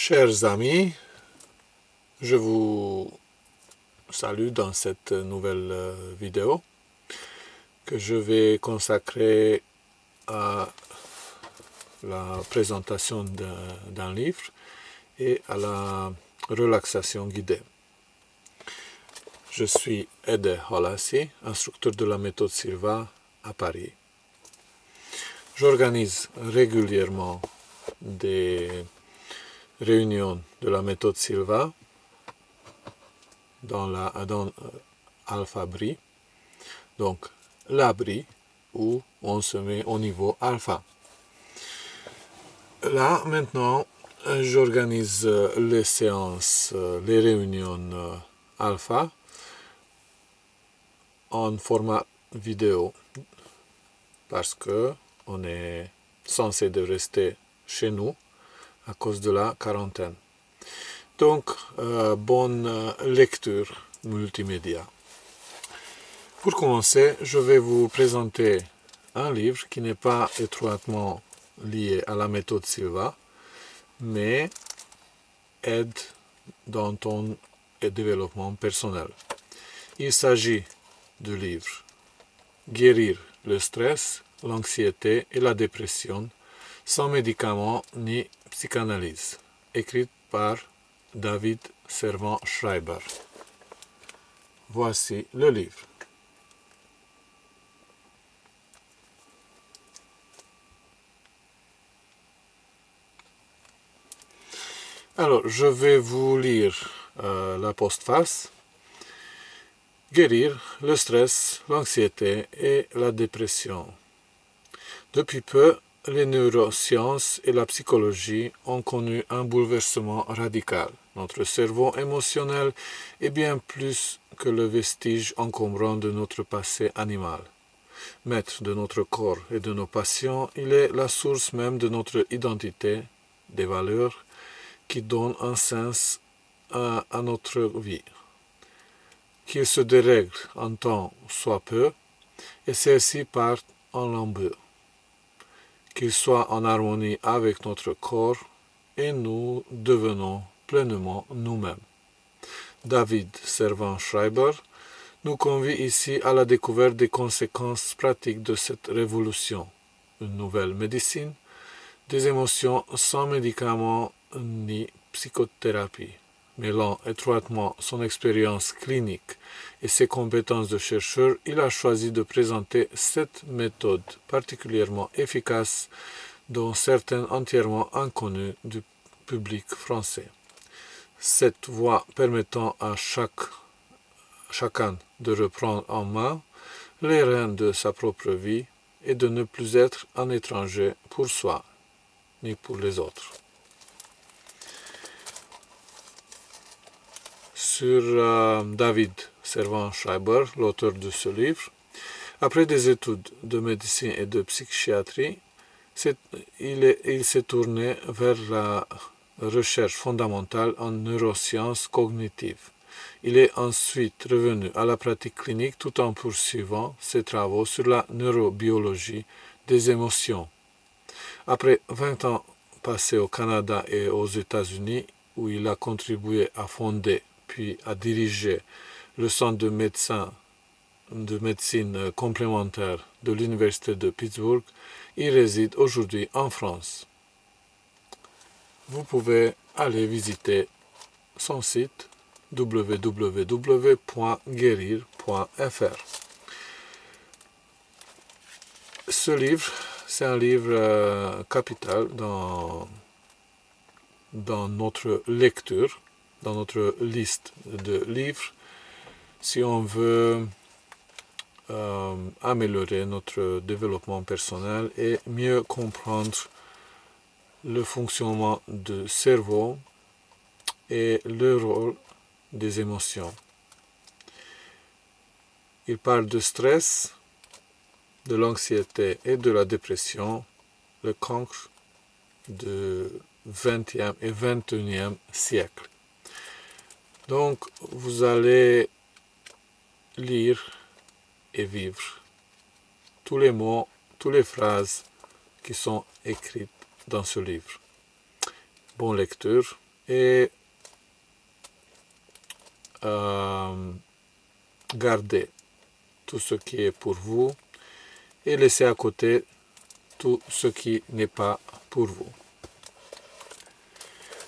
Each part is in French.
Chers amis, je vous salue dans cette nouvelle vidéo que je vais consacrer à la présentation d'un livre et à la relaxation guidée. Je suis Ede Holassi, instructeur de la méthode Silva à Paris. J'organise régulièrement des réunions de la méthode Silva dans Alpha Bri, donc l'abri où on se met au niveau alpha. Là, maintenant, j'organise les séances, les réunions alpha en format vidéo parce que on est censé de rester chez nous à cause de la quarantaine. Donc, bonne lecture multimédia. Pour commencer, je vais vous présenter un livre qui n'est pas étroitement lié à la méthode Silva, mais aide dans ton développement personnel. Il s'agit du livre Guérir le stress, l'anxiété et la dépression sans médicaments ni psychanalyse, écrit par David Servan-Schreiber. Voici le livre. Alors, je vais vous lire la postface. Guérir le stress, l'anxiété et la dépression. Depuis peu, les neurosciences et la psychologie ont connu un bouleversement radical. Notre cerveau émotionnel est bien plus que le vestige encombrant de notre passé animal. Maître de notre corps et de nos passions, il est la source même de notre identité, des valeurs qui donnent un sens à notre vie. Qu'il se dérègle en temps soit peu, et celle-ci parte en lambeaux. Qu'il soit en harmonie avec notre corps, et nous devenons pleinement nous-mêmes. David Servan-Schreiber nous convie ici à la découverte des conséquences pratiques de cette révolution. Une nouvelle médecine, des émotions sans médicaments ni psychothérapie. Mêlant étroitement son expérience clinique et ses compétences de chercheur, il a choisi de présenter cette méthode particulièrement efficace, dont certaines entièrement inconnues du public français. Cette voie permettant à chacun de reprendre en main les rênes de sa propre vie et de ne plus être un étranger pour soi ni pour les autres. Sur David Servan-Schreiber, l'auteur de ce livre. Après des études de médecine et de psychiatrie, il s'est tourné vers la recherche fondamentale en neurosciences cognitives. Il est ensuite revenu à la pratique clinique tout en poursuivant ses travaux sur la neurobiologie des émotions. Après 20 ans passés au Canada et aux États-Unis, où il a contribué à fonder puis à diriger le centre de médecine complémentaire de l'Université de Pittsburgh, il réside aujourd'hui en France. Vous pouvez aller visiter son site www.guérir.fr. Ce livre, c'est un livre capital dans notre lecture, dans notre liste de livres, si on veut améliorer notre développement personnel et mieux comprendre le fonctionnement du cerveau et le rôle des émotions. Il parle de stress, de l'anxiété et de la dépression, le cancre du XXe et XXIe siècle. Donc, vous allez lire et vivre tous les mots, toutes les phrases qui sont écrites dans ce livre. Bonne lecture et gardez tout ce qui est pour vous et laissez à côté tout ce qui n'est pas pour vous.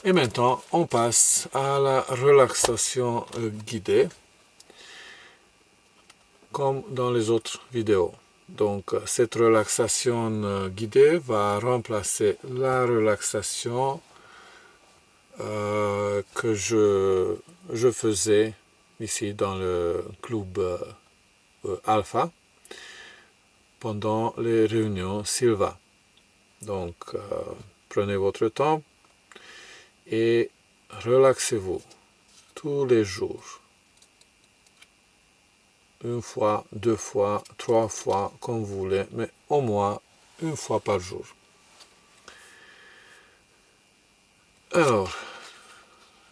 Et maintenant, on passe à la relaxation guidée, comme dans les autres vidéos. Donc, cette relaxation guidée va remplacer la relaxation que je faisais ici dans le club Alpha pendant les réunions Silva. Donc, prenez votre temps et relaxez-vous tous les jours. Une fois, 2 fois, 3 fois, comme vous voulez, mais au moins une fois par jour. Alors,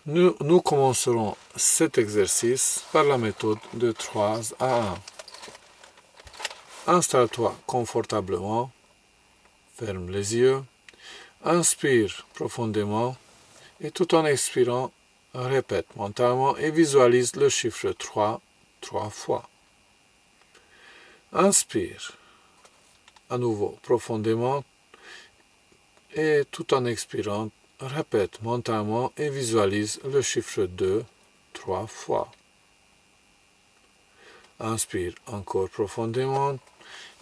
nous commencerons cet exercice par la méthode de 3 à 1. Installe-toi confortablement, ferme les yeux, inspire profondément et tout en expirant, répète mentalement et visualise le chiffre 3 fois. Inspire à nouveau profondément et tout en expirant, répète mentalement et visualise le chiffre 2 3 fois. Inspire encore profondément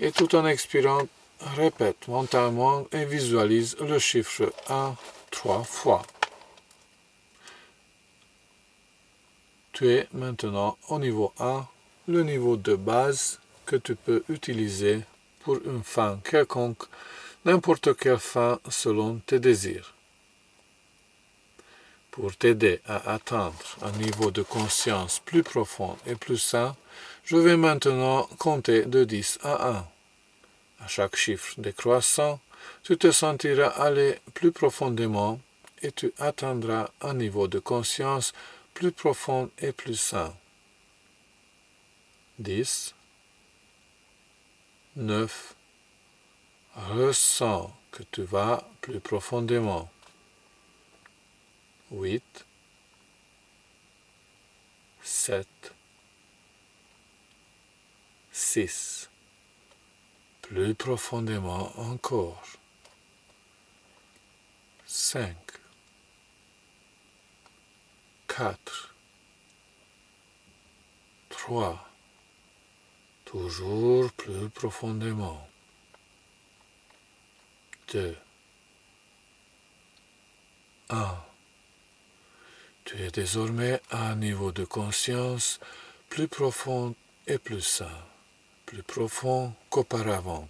et tout en expirant, répète mentalement et visualise le chiffre 1 3 fois. Tu es maintenant au niveau 1, le niveau de base que tu peux utiliser pour une fin quelconque, n'importe quelle fin selon tes désirs. Pour t'aider à atteindre un niveau de conscience plus profond et plus sain, je vais maintenant compter de 10 à 1. À chaque chiffre décroissant, tu te sentiras aller plus profondément et tu atteindras un niveau de conscience plus profond et plus sain. 10, 9, ressens que tu vas plus profondément. 8, 7, 6, plus profondément encore. 5, 4, 3, toujours plus profondément. 2, 1. Tu es désormais à un niveau de conscience plus profond et plus sain, plus profond qu'auparavant.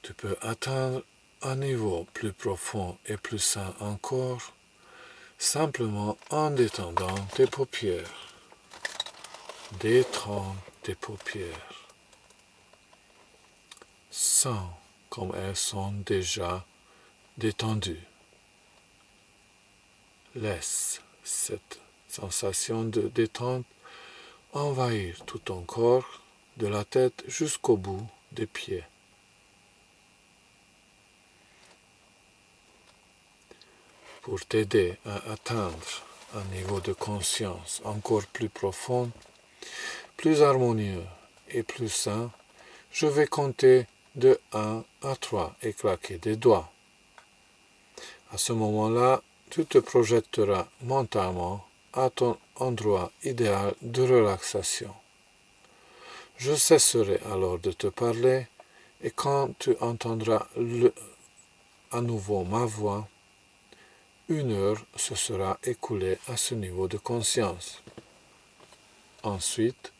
Tu peux atteindre un niveau plus profond et plus sain encore, simplement en détendant tes paupières. Détends tes paupières. Sens comme elles sont déjà détendues. Laisse cette sensation de détente envahir tout ton corps, de la tête jusqu'au bout des pieds. Pour t'aider à atteindre un niveau de conscience encore plus profond, plus harmonieux et plus sain, je vais compter de 1 à 3 et claquer des doigts. À ce moment-là, tu te projetteras mentalement à ton endroit idéal de relaxation. Je cesserai alors de te parler et quand tu entendras à nouveau ma voix, 1 heure se sera écoulée à ce niveau de conscience. Ensuite,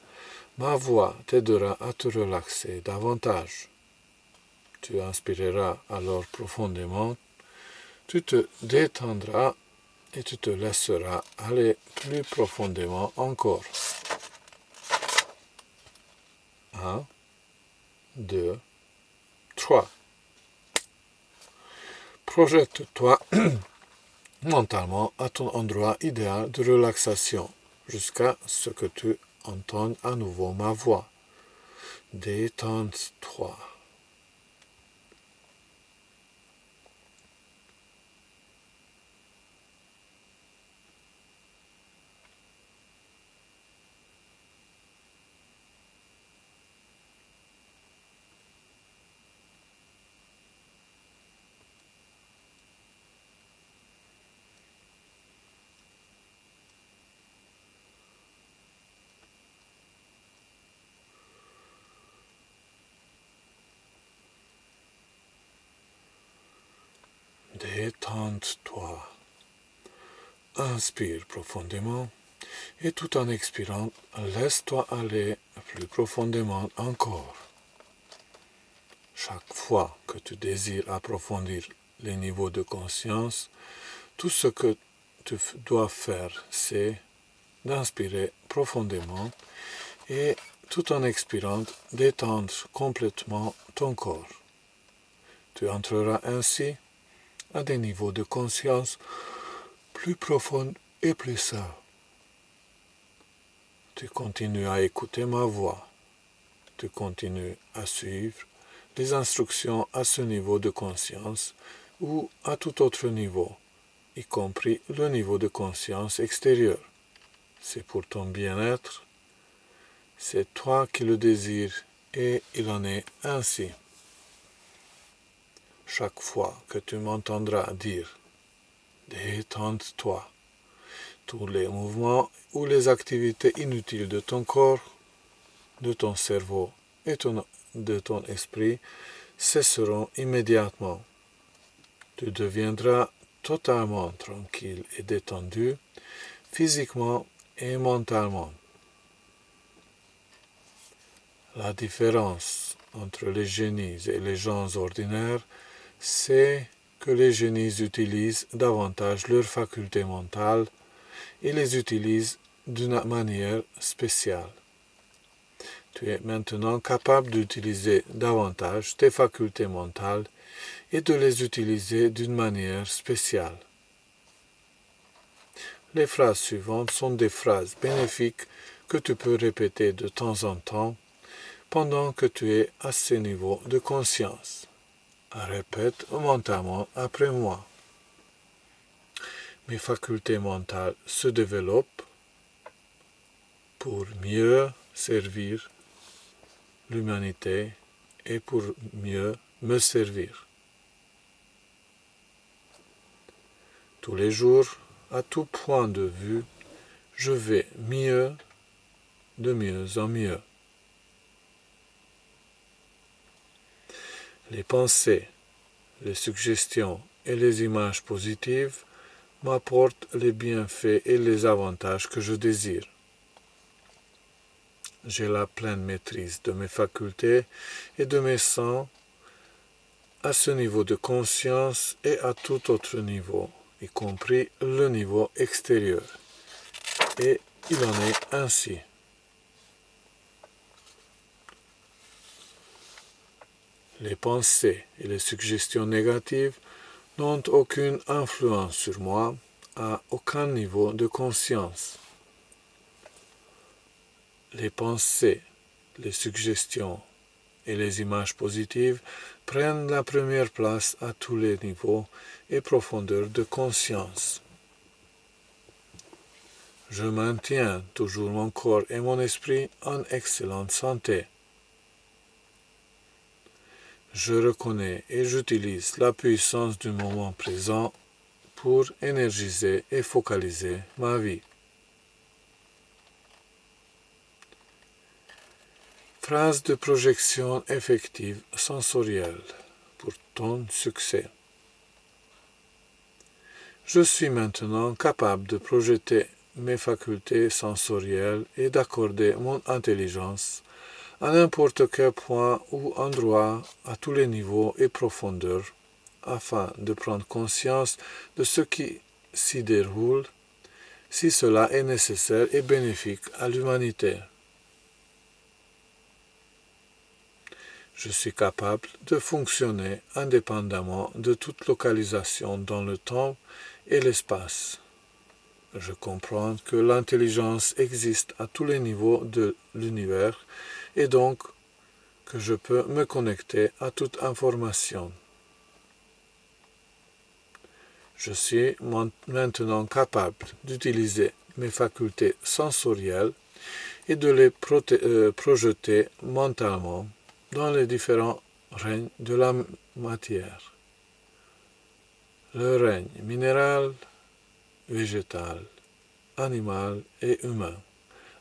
ma voix t'aidera à te relaxer davantage. Tu inspireras alors profondément, tu te détendras et tu te laisseras aller plus profondément encore. 1, 2, 3. Projette-toi mentalement à ton endroit idéal de relaxation jusqu'à ce que tu entendes à nouveau ma voix. Détends-toi. Détends-toi. Inspire profondément et tout en expirant, laisse-toi aller plus profondément encore. Chaque fois que tu désires approfondir les niveaux de conscience, tout ce que tu dois faire, c'est d'inspirer profondément et tout en expirant, détendre complètement ton corps. Tu entreras ainsi à des niveaux de conscience plus profonds et plus sains. Tu continues à écouter ma voix. Tu continues à suivre les instructions à ce niveau de conscience ou à tout autre niveau, y compris le niveau de conscience extérieur. C'est pour ton bien-être. C'est toi qui le désires et il en est ainsi. Chaque fois que tu m'entendras dire « Détends-toi », tous les mouvements ou les activités inutiles de ton corps, de ton cerveau et de ton esprit cesseront immédiatement. Tu deviendras totalement tranquille et détendu, physiquement et mentalement. La différence entre les génies et les gens ordinaires, c'est que les génies utilisent davantage leurs facultés mentales et les utilisent d'une manière spéciale. Tu es maintenant capable d'utiliser davantage tes facultés mentales et de les utiliser d'une manière spéciale. Les phrases suivantes sont des phrases bénéfiques que tu peux répéter de temps en temps pendant que tu es à ce niveau de conscience. Répète mentalement après moi. Mes facultés mentales se développent pour mieux servir l'humanité et pour mieux me servir. Tous les jours, à tout point de vue, je vais mieux, de mieux en mieux. Les pensées, les suggestions et les images positives m'apportent les bienfaits et les avantages que je désire. J'ai la pleine maîtrise de mes facultés et de mes sens à ce niveau de conscience et à tout autre niveau, y compris le niveau extérieur. Et il en est ainsi. Les pensées et les suggestions négatives n'ont aucune influence sur moi à aucun niveau de conscience. Les pensées, les suggestions et les images positives prennent la première place à tous les niveaux et profondeurs de conscience. Je maintiens toujours mon corps et mon esprit en excellente santé. Je reconnais et j'utilise la puissance du moment présent pour énergiser et focaliser ma vie. Phrase de projection effective sensorielle pour ton succès. Je suis maintenant capable de projeter mes facultés sensorielles et d'accorder mon intelligence à n'importe quel point ou endroit à tous les niveaux et profondeurs, afin de prendre conscience de ce qui s'y déroule, si cela est nécessaire et bénéfique à l'humanité. Je suis capable de fonctionner indépendamment de toute localisation dans le temps et l'espace. Je comprends que l'intelligence existe à tous les niveaux de l'univers et donc que je peux me connecter à toute information. Je suis maintenant capable d'utiliser mes facultés sensorielles et de les projeter mentalement dans les différents règnes de la matière. Le règne minéral, végétal, animal et humain,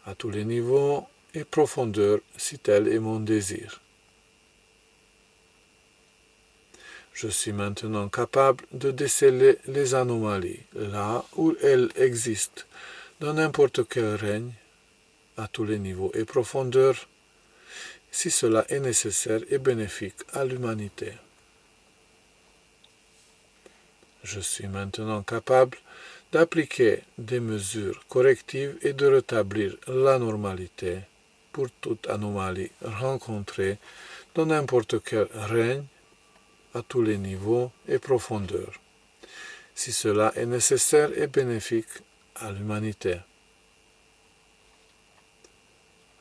à tous les niveaux et profondeurs si tel est mon désir. Je suis maintenant capable de déceler les anomalies là où elles existent dans n'importe quel règne, à tous les niveaux et profondeurs, si cela est nécessaire et bénéfique à l'humanité. Je suis maintenant capable d'appliquer des mesures correctives et de rétablir la normalité pour toute anomalie rencontrée dans n'importe quel règne, à tous les niveaux et profondeurs, si cela est nécessaire et bénéfique à l'humanité.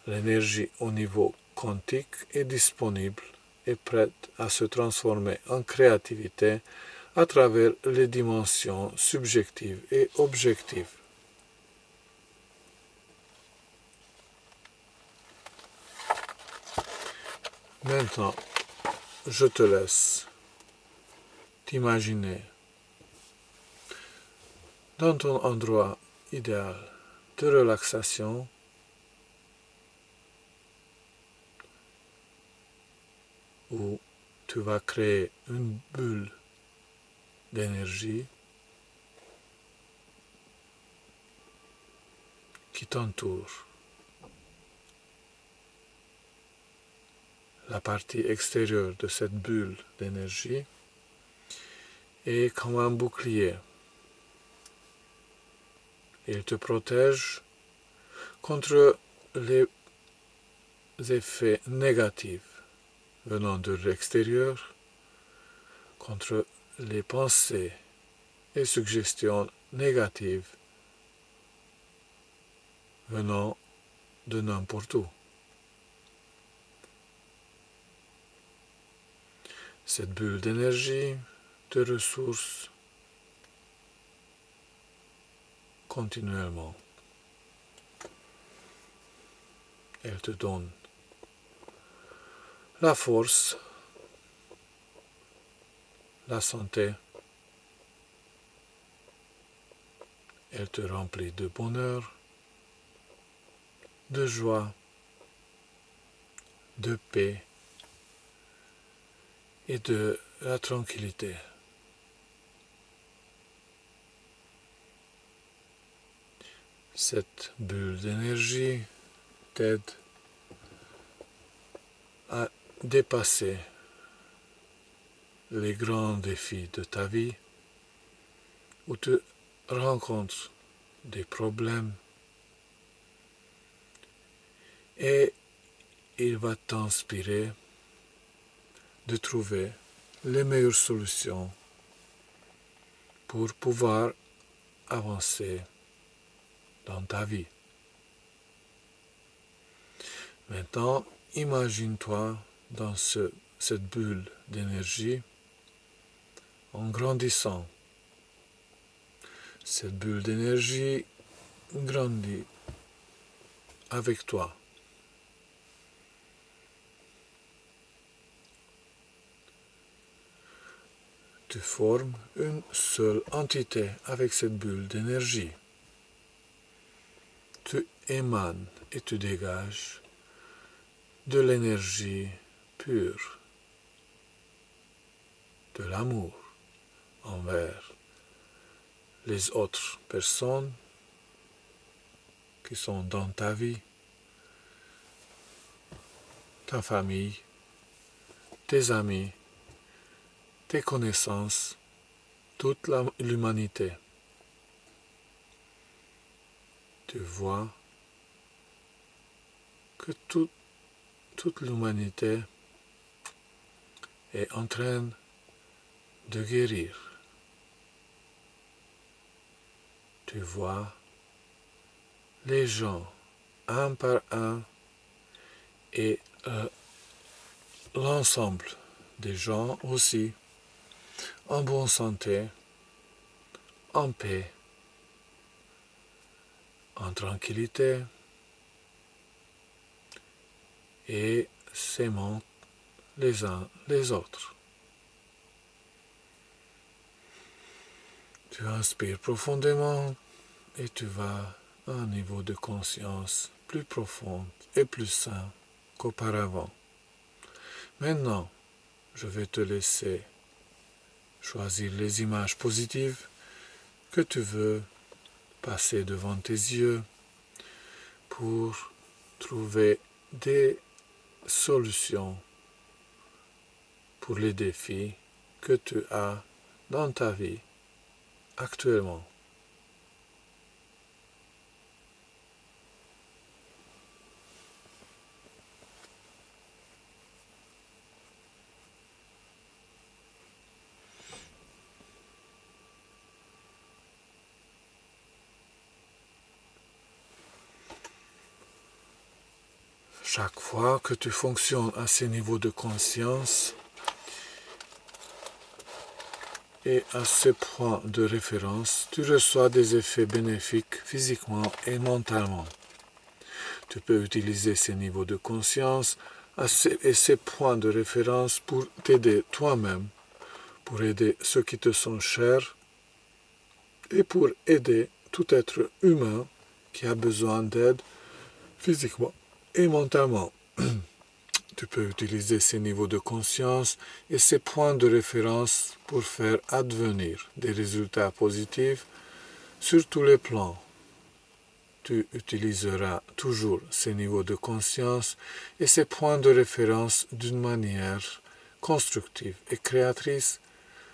L'énergie au niveau quantique est disponible et prête à se transformer en créativité à travers les dimensions subjectives et objectives. Maintenant, je te laisse t'imaginer dans ton endroit idéal de relaxation, où tu vas créer une bulle d'énergie qui t'entoure. La partie extérieure de cette bulle d'énergie est comme un bouclier. Il te protège contre les effets négatifs venant de l'extérieur, contre les pensées et suggestions négatives venant de n'importe où. Cette bulle d'énergie te ressource continuellement. Elle te donne la force, la santé. Elle te remplit de bonheur, de joie, de paix et de la tranquillité. Cette bulle d'énergie t'aide à dépasser les grands défis de ta vie, où tu rencontres des problèmes et il va t'inspirer de trouver les meilleures solutions pour pouvoir avancer dans ta vie. Maintenant, imagine-toi dans cette bulle d'énergie en grandissant. Cette bulle d'énergie grandit avec toi. Tu formes une seule entité avec cette bulle d'énergie. Tu émanes et tu dégages de l'énergie pure, de l'amour envers les autres personnes qui sont dans ta vie, ta famille, tes amis, tes connaissances, toute l'humanité. Tu vois que toute l'humanité est en train de guérir. Tu vois les gens un par un et l'ensemble des gens aussi en bonne santé, en paix, en tranquillité et s'aimant les uns les autres. Tu inspires profondément et tu vas à un niveau de conscience plus profond et plus sain qu'auparavant. Maintenant, je vais te laisser choisir les images positives que tu veux passer devant tes yeux pour trouver des solutions pour les défis que tu as dans ta vie actuellement. Chaque fois que tu fonctionnes à ces niveaux de conscience et à ces points de référence, tu reçois des effets bénéfiques physiquement et mentalement. Tu peux utiliser ces niveaux de conscience et ces points de référence pour t'aider toi-même, pour aider ceux qui te sont chers et pour aider tout être humain qui a besoin d'aide physiquement et mentalement. Tu peux utiliser ces niveaux de conscience et ces points de référence pour faire advenir des résultats positifs sur tous les plans. Tu utiliseras toujours ces niveaux de conscience et ces points de référence d'une manière constructive et créatrice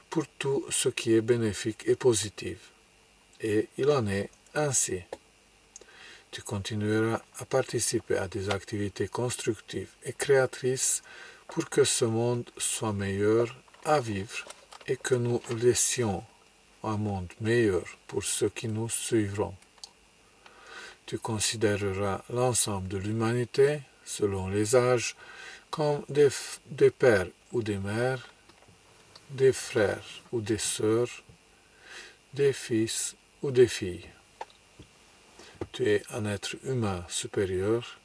pour tout ce qui est bénéfique et positif. Et il en est ainsi. Tu continueras à participer à des activités constructives et créatrices pour que ce monde soit meilleur à vivre et que nous laissions un monde meilleur pour ceux qui nous suivront. Tu considéreras l'ensemble de l'humanité, selon les âges, comme des pères ou des mères, des frères ou des sœurs, des fils ou des filles. Tu es un être humain supérieur,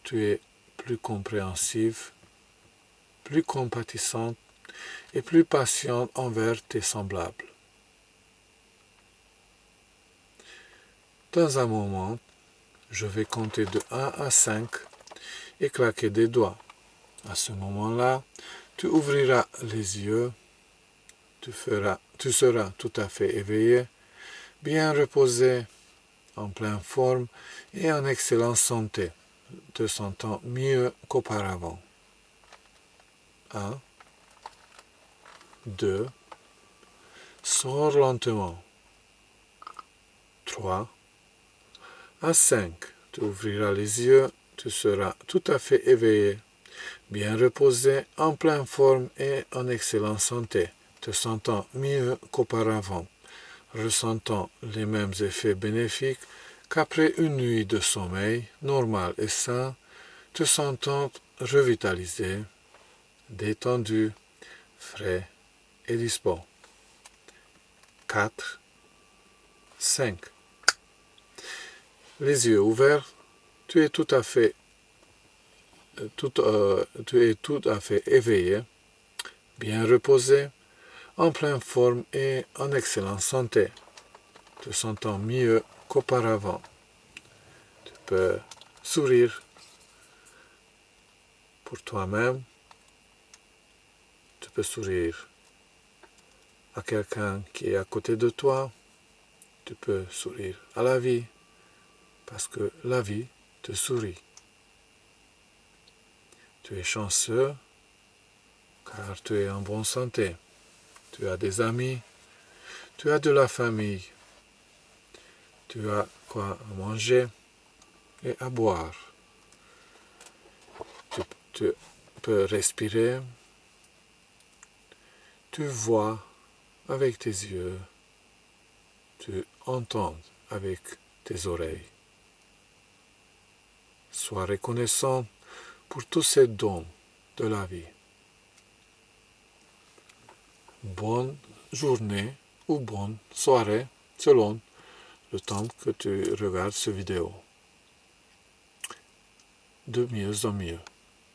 tu es plus compréhensif, plus compatissante et plus patiente envers tes semblables. Dans un moment, je vais compter de 1 à 5 et claquer des doigts. À ce moment-là, tu ouvriras les yeux, tu seras tout à fait éveillé, bien reposé, en pleine forme et en excellente santé, te sentant mieux qu'auparavant. 1, 2, sors lentement. 3, à 5, tu ouvriras les yeux, tu seras tout à fait éveillé, bien reposé, en pleine forme et en excellente santé, te sentant mieux qu'auparavant, ressentant les mêmes effets bénéfiques qu'après une nuit de sommeil normal et sain, te sentant revitalisé, détendu, frais et dispos. 4, 5. Les yeux ouverts, tu es tout à fait éveillé, bien reposé, en pleine forme et en excellente santé, te sentant mieux qu'auparavant. Tu peux sourire pour toi-même, tu peux sourire à quelqu'un qui est à côté de toi, tu peux sourire à la vie, parce que la vie te sourit. Tu es chanceux, car tu es en bonne santé. Tu as des amis, tu as de la famille, tu as quoi manger et à boire. Tu peux respirer, tu vois avec tes yeux, tu entends avec tes oreilles. Sois reconnaissant pour tous ces dons de la vie. Bonne journée ou bonne soirée selon le temps que tu regardes cette vidéo. De mieux en mieux.